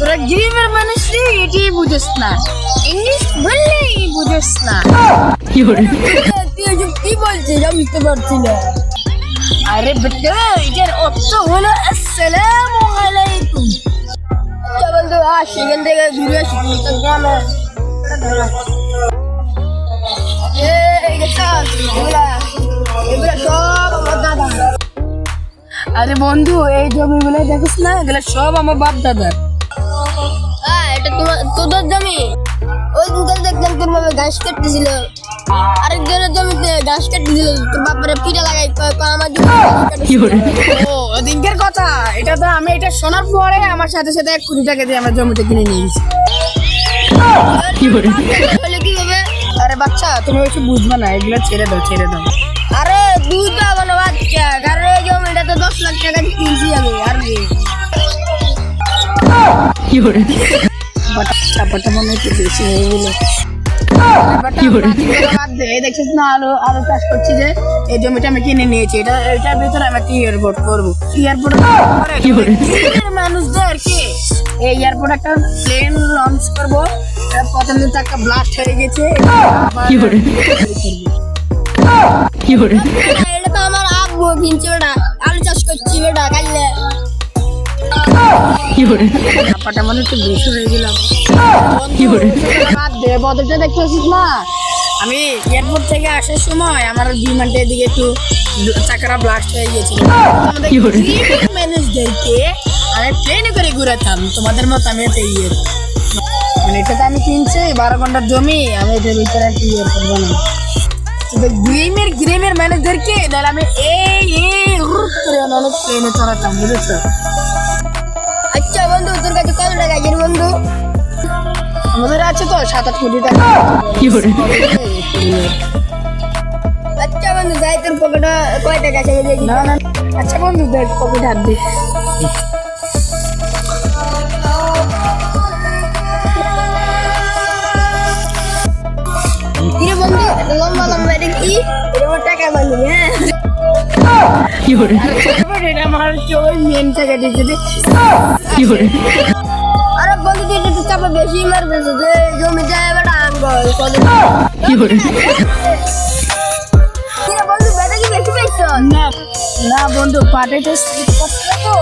তোরা গ্রিমের মানুষ রে, এটাই বুঝোস না, ইংলিশ বললেই বুঝোস না। কি কি বলছিস আমি বুঝতে পারছি না। আরে বেটা এটার অর্থ হলো আসসালামু আলাইকুম। বন্ধু সেখান থেকে ঘুরে আসি গ্রামে। আরে বন্ধু এই জমিগুলো দেখিস না, এগুলো সব আমার বাপ দাদার। এটা তোদের জমি? ওই দিন দেখলাম তোর বাবা ঘাস কাটতেছিল, আরেকজনের জমিতে ঘাস কাটতেছিল, তোর বাপরে পিঠা লাগাই আমার ওদিনকের কথা। এটা তো আমি এটা শোনার পরে আমার সাথে সাথে 1 কোটি টাকা দিয়ে আমার জমিটা কিনে নিয়েছি। কি হবে? আরে বাচ্চা তুমি বেশি বুঝবে না, এগুলো ছেড়ে দাও ছেড়ে দাও। আরে বুঝতে হবে না বাচ্চা, কারণ এই জমিটা তো 10 লাখ টাকা দিয়ে কিনছি আমি। আর বাচ্চা মনে হচ্ছে বেশি হয়ে গেল। দেখছিস না আলু চাষ করছি, যে এই জমিটা আমি কিনে নিয়েছি। এটার ভিতরে আমি একটা এয়ারপোর্ট করবো। এয়ারপোর্ট মানুষদেরকে এই এয়ারপোর্ট একটা প্লেন লঞ্চ করবো। প্রথম দিন তো একটা ব্লাস্ট হয়ে গেছে। এটা তো আমার আব্বু কিনছে, ওটা আলু চাষ করছি বেটা কাইলে। মনে হচ্ছে বেশি হয়ে গেলাম। বদলটা দেখতে পাচ্ছিস না, আমি এয়ারপোর্ট থেকে আসার সময় আমার বিমানটা এদিকে একটু চাকাটা ব্লাস্ট হয়ে গেছিল। মানুষদেরকে আমি প্লেনে করে ঘুরাতাম, তোমাদের মতো আমি একটা মানে এটাতে আমি কিনছি 12 ঘন্টার জমি, আমি এটার ভিতরে একটা ইয়ে করবো না। গ্রিমের ম্যানেজদেরকে তাহলে আমি প্লেনে চড়াতাম, বুঝেছো? আচ্ছা বন্ধু তোর কাছে কত টাকা আছে বন্ধু? আমাদের আছে তো 7-8 কোটি টাকা। আচ্ছা বন্ধু যাই, তোর পকেটে কয় টাকা আছে? না না আচ্ছা বন্ধু দেখ পকেটে হাত দিই। কিরে বন্ধু লম্বা লম্বা এটা কি? এটা আমার টাকা বন্ধু। হ্যাঁ এটা আমার ওই মেন টাকা দিয়েছে। আরে বন্ধু তুই একটু চাপা বেশি মারবে, জমি যায় এবার আঙ্গল বন্ধু। বেটা কি বেশি পাইছ? না না বন্ধু পাটেতে স্লিপ করছে তো।